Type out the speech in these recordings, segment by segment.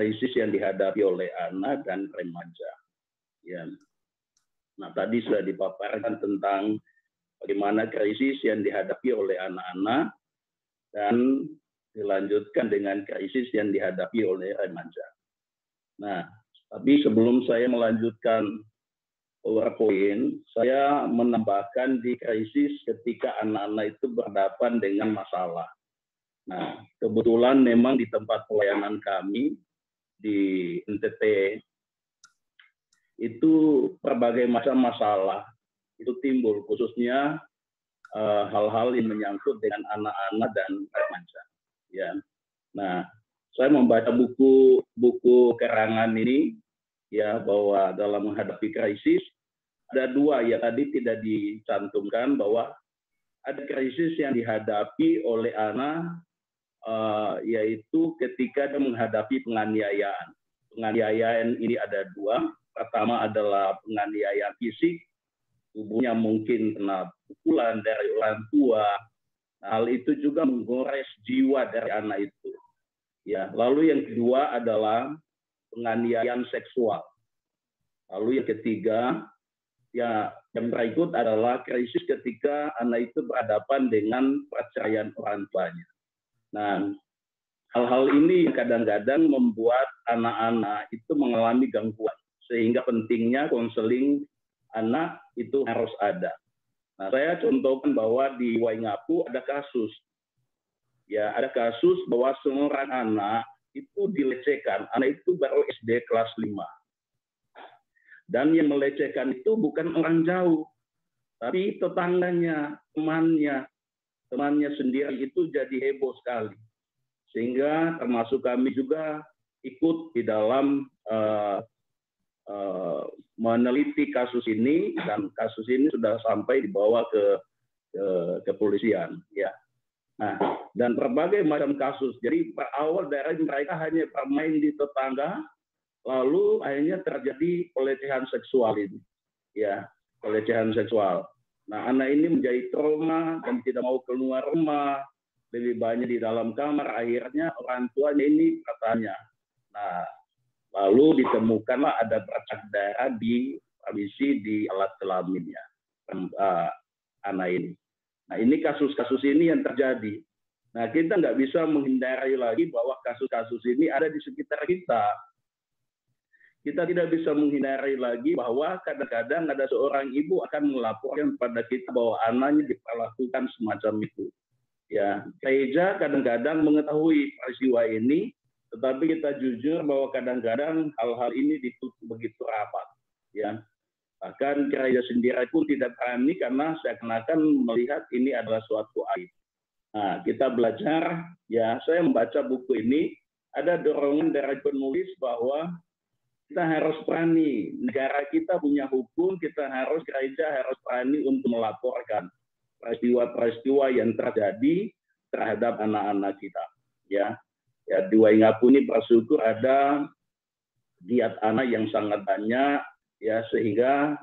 krisis yang dihadapi oleh anak dan remaja. Ya. Nah, tadi sudah dipaparkan tentang bagaimana krisis yang dihadapi oleh anak-anak dan dilanjutkan dengan krisis yang dihadapi oleh remaja. Nah, tapi sebelum saya melanjutkan PowerPoint, saya menambahkan di krisis ketika anak-anak itu berhadapan dengan masalah. Nah, kebetulan memang di tempat pelayanan kami di NTT itu berbagai macam masalah itu timbul, khususnya hal-hal yang menyangkut dengan anak-anak dan remaja. Ya, nah saya membaca buku karangan ini ya bahwa dalam menghadapi krisis ada dua ya tadi tidak dicantumkan bahwa ada krisis yang dihadapi oleh anak yaitu ketika dia menghadapi penganiayaan. Penganiayaan ini ada dua. Pertama adalah penganiayaan fisik, tubuhnya mungkin kena pukulan dari orang tua. Hal itu juga menggores jiwa dari anak itu. Ya, lalu yang kedua adalah penganiayaan seksual. Lalu yang ketiga, ya yang berikut adalah krisis ketika anak itu berhadapan dengan perceraian orang tuanya. Nah, hal-hal ini kadang-kadang membuat anak-anak itu mengalami gangguan, sehingga pentingnya konseling anak itu harus ada. Nah, saya contohkan bahwa di Waingapu ada kasus. Ya, ada kasus bahwa seorang anak itu dilecehkan. Anak itu baru SD kelas 5. Dan yang melecehkan itu bukan orang jauh, tapi tetangganya, temannya sendiri itu jadi heboh sekali. Sehingga termasuk kami juga ikut di dalam meneliti kasus ini, dan kasus ini sudah sampai dibawa ke kepolisian. Ya. Nah, dan berbagai macam kasus. Jadi berawal dari mereka hanya bermain di tetangga, lalu akhirnya terjadi pelecehan seksual ini, ya, pelecehan seksual. Nah, anak ini menjadi trauma dan tidak mau keluar rumah, lebih banyak di dalam kamar. Akhirnya orang tuanya ini katanya, nah, lalu ditemukanlah ada bercak darah di alat kelaminnya anak ini. Nah, ini kasus-kasus ini yang terjadi. Nah, kita nggak bisa menghindari lagi bahwa kasus-kasus ini ada di sekitar kita. Kita tidak bisa menghindari lagi bahwa kadang-kadang ada seorang ibu akan melaporkan pada kita bahwa anaknya diperlakukan semacam itu. Ya, gereja kadang-kadang mengetahui peristiwa ini, tetapi kita jujur bahwa kadang-kadang hal-hal ini ditutup begitu rapat. Ya, bahkan gereja sendiri pun tidak berani karena seakan-akan melihat ini adalah suatu aib. Nah, kita belajar, ya, saya membaca buku ini, ada dorongan dari penulis bahwa kita harus berani, negara kita punya hukum, gereja harus berani untuk melaporkan peristiwa-peristiwa yang terjadi terhadap anak-anak kita. Ya, ya di Waingapu ini bersyukur ada giat anak yang sangat banyak, ya, sehingga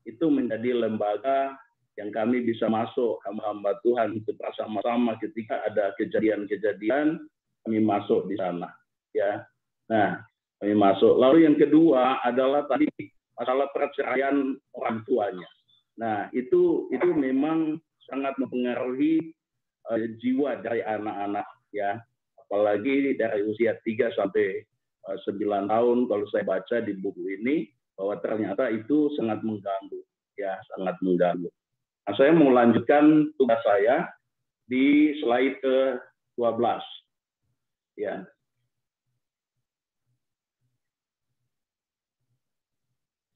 itu menjadi lembaga yang kami bisa masuk, hamba-hamba Tuhan itu bersama-sama ketika ada kejadian-kejadian, kami masuk di sana. Ya, nah, kami masuk. Lalu yang kedua adalah tadi masalah perceraian orang tuanya. Nah, itu memang sangat mempengaruhi jiwa dari anak-anak, ya, apalagi dari usia 3 sampai 9 tahun. Kalau saya baca di buku ini bahwa ternyata itu sangat mengganggu, ya, sangat mengganggu. Nah, saya mau lanjutkan tugas saya di slide ke-12, ya.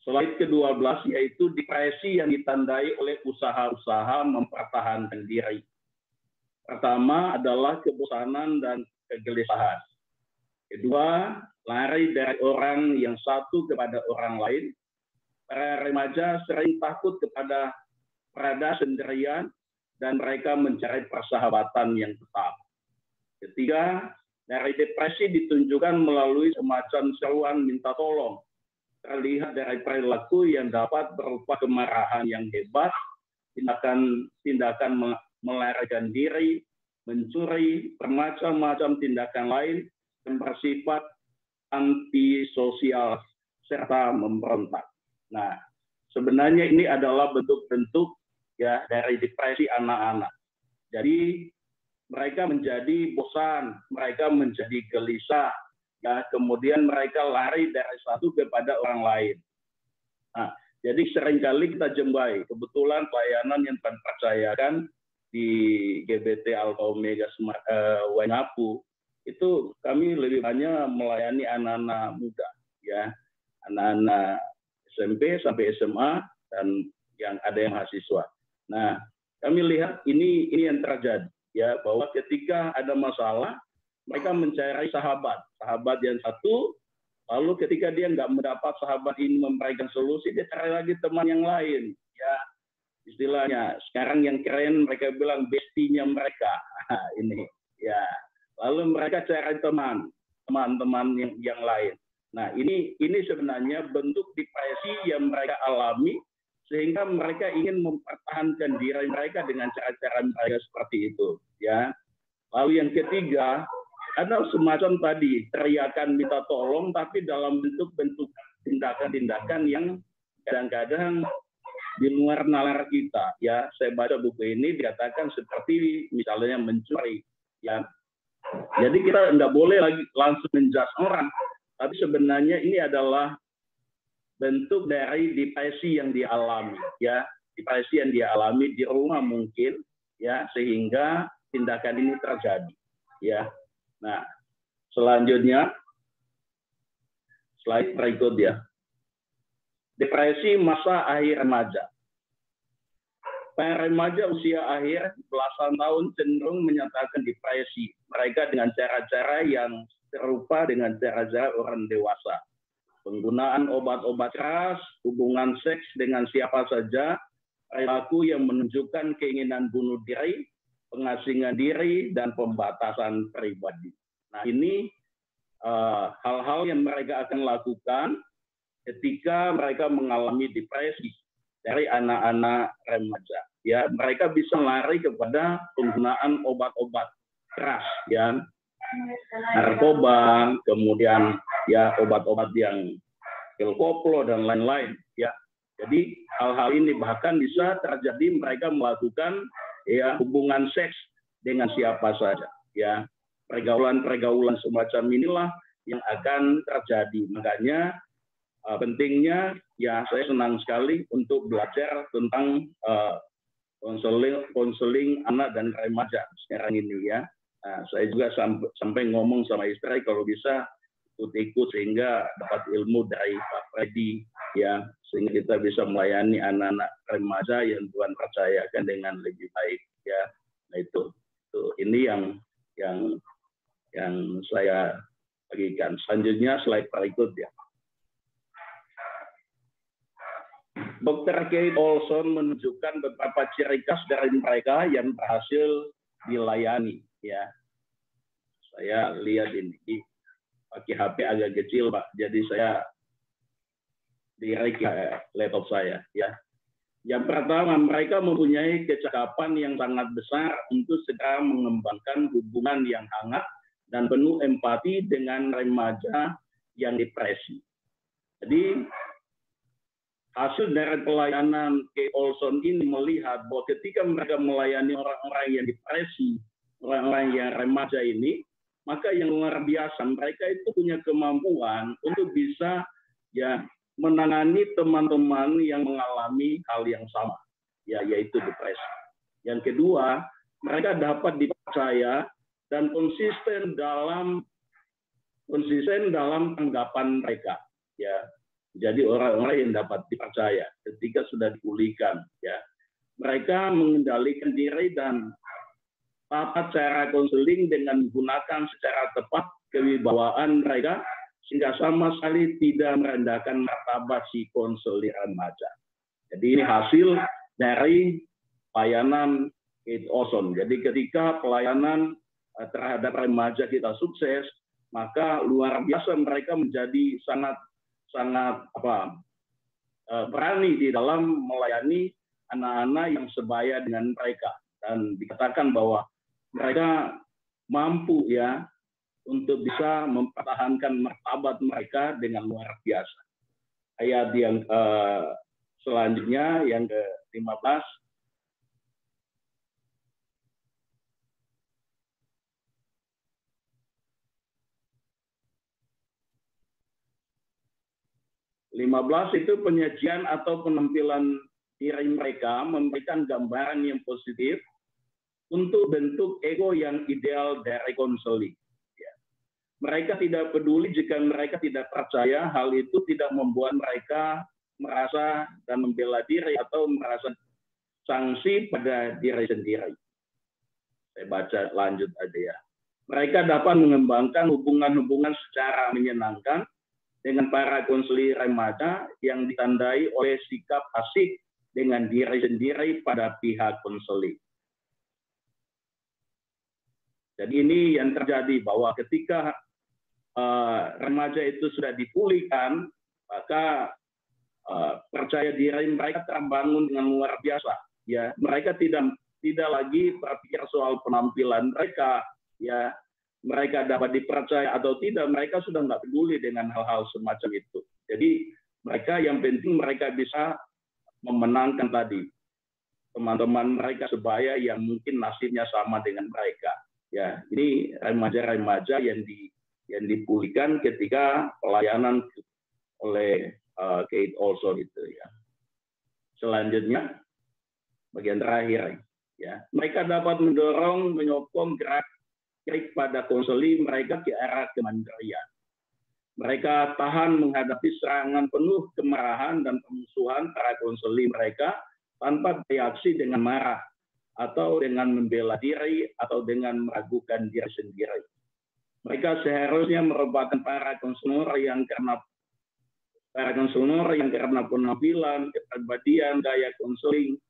Slide ke-12 yaitu depresi yang ditandai oleh usaha-usaha mempertahankan diri. Pertama adalah kebosanan dan kegelisahan. Kedua, lari dari orang yang satu kepada orang lain. Para remaja sering takut kepada berada sendirian dan mereka mencari persahabatan yang tetap. Ketiga, dari depresi ditunjukkan melalui semacam seruan minta tolong. Terlihat dari perilaku yang dapat berupa kemarahan yang hebat, tindakan melarikan diri, mencuri, bermacam-macam tindakan lain yang bersifat antisosial, serta memberontak. Nah, sebenarnya ini adalah bentuk-bentuk ya dari depresi anak-anak. Jadi mereka menjadi bosan, mereka menjadi gelisah, ya kemudian mereka lari dari satu kepada orang lain. Nah, jadi seringkali kita jumpai, kebetulan pelayanan yang Tuhan percayakan di GBT Alpha Omega Waingapu itu kami lebih banyak melayani anak-anak muda, ya anak-anak SMP sampai SMA dan yang ada yang mahasiswa. Nah, kami lihat ini yang terjadi, ya bahwa ketika ada masalah mereka mencari sahabat yang satu, lalu ketika dia nggak mendapat sahabat ini memberikan solusi, dia cari lagi teman yang lain, ya istilahnya sekarang yang keren mereka bilang bestinya mereka ini, ya lalu mereka cari teman-teman yang lain. Nah ini sebenarnya bentuk depresi yang mereka alami sehingga mereka ingin mempertahankan diri mereka dengan cara-cara mereka seperti itu, ya. Lalu yang ketiga ada semacam tadi teriakan minta tolong tapi dalam bentuk-bentuk tindakan-tindakan yang kadang-kadang di luar nalar kita, ya. Saya baca buku ini dikatakan seperti misalnya mencuri, ya. Jadi kita nggak boleh lagi langsung menjudge orang, tapi sebenarnya ini adalah bentuk dari depresi yang dialami, ya depresi yang dialami di rumah mungkin, ya sehingga tindakan ini terjadi, ya. Nah selanjutnya slide berikutnya, depresi masa akhir remaja. Para remaja usia akhir belasan tahun cenderung menyatakan depresi mereka dengan cara-cara yang serupa dengan cara-cara orang dewasa. Penggunaan obat-obat keras, hubungan seks dengan siapa saja, perilaku yang menunjukkan keinginan bunuh diri, pengasingan diri, dan pembatasan pribadi. Nah ini hal-hal yang mereka akan lakukan ketika mereka mengalami depresi dari anak-anak remaja. Ya, mereka bisa lari kepada penggunaan obat-obat keras, ya, narkoba, kemudian ya obat-obat yang pil koplo dan lain-lain, ya. Jadi hal-hal ini bahkan bisa terjadi mereka melakukan ya hubungan seks dengan siapa saja, ya. Pergaulan-pergaulan semacam inilah yang akan terjadi. Makanya pentingnya ya saya senang sekali untuk belajar tentang konseling anak dan remaja sekarang ini, ya. Nah, saya juga sampai ngomong sama istri kalau bisa ikut sehingga dapat ilmu dari Pak Freddy, ya sehingga kita bisa melayani anak-anak remaja yang Tuhan percayakan dengan lebih baik, ya. Nah itu ini yang saya bagikan. Selanjutnya slide berikut, ya. Dr. Kate Olson menunjukkan beberapa ciri khas dari mereka yang berhasil dilayani, ya. Saya lihat ini pakai HP agak kecil, Pak. Jadi saya direct laptop saya, ya. Yang pertama, mereka mempunyai kecakapan yang sangat besar untuk segera mengembangkan hubungan yang hangat dan penuh empati dengan remaja yang depresi. Jadi hasil dari pelayanan Kate Olson ini melihat bahwa ketika mereka melayani orang-orang yang depresi, orang-orang yang remaja ini, maka yang luar biasa mereka itu punya kemampuan untuk bisa ya menangani teman-teman yang mengalami hal yang sama, ya yaitu depresi. Yang kedua, mereka dapat dipercaya dan konsisten dalam tanggapan mereka, ya. Jadi orang-orang yang dapat dipercaya ketika sudah dipulihkan, ya. Mereka mengendalikan diri dan tata cara konseling dengan menggunakan secara tepat kewibawaan mereka sehingga sama sekali tidak merendahkan martabat si konselor remaja. Jadi ini hasil dari pelayanan Kate Olson. Jadi ketika pelayanan terhadap remaja kita sukses, maka luar biasa mereka menjadi sangat berani di dalam melayani anak-anak yang sebaya dengan mereka, dan dikatakan bahwa mereka mampu ya untuk bisa mempertahankan martabat mereka dengan luar biasa. Ayat yang selanjutnya yang ke-15. Itu penyajian atau penampilan diri mereka memberikan gambaran yang positif untuk bentuk ego yang ideal dari konseling. Mereka tidak peduli jika mereka tidak percaya, hal itu tidak membuat mereka merasa dan membela diri atau merasa sanksi pada diri sendiri. Saya baca lanjut aja ya. Mereka dapat mengembangkan hubungan-hubungan secara menyenangkan dengan para konselor remaja yang ditandai oleh sikap asik dengan diri sendiri pada pihak konseling. Jadi ini yang terjadi bahwa ketika remaja itu sudah dipulihkan, maka percaya diri mereka terbangun dengan luar biasa. Ya, mereka tidak lagi berpikir soal penampilan mereka. Ya, mereka dapat dipercaya atau tidak, mereka sudah nggak peduli dengan hal-hal semacam itu. Jadi mereka yang penting mereka bisa memenangkan tadi teman-teman mereka sebaya yang mungkin nasibnya sama dengan mereka. Ya, ini remaja-remaja yang dipulihkan ketika pelayanan oleh Kate Olson itu ya. Selanjutnya bagian terakhir ya, mereka dapat mendorong, menyokong gerak pada konseling mereka ke arah kemandirian. Mereka tahan menghadapi serangan penuh kemarahan dan pemusuhan para konseling mereka tanpa reaksi dengan marah atau dengan membela diri atau dengan meragukan diri sendiri. Mereka seharusnya merupakan para konselor yang karena penampilan, kepribadian, gaya konseling,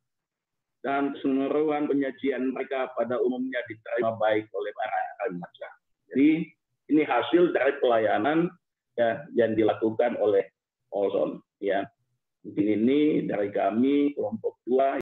dan keseluruhan penyajian mereka pada umumnya diterima baik oleh para remaja. Jadi ini hasil dari pelayanan ya, yang dilakukan oleh Olson. Ya, mungkin ini dari kami kelompok 2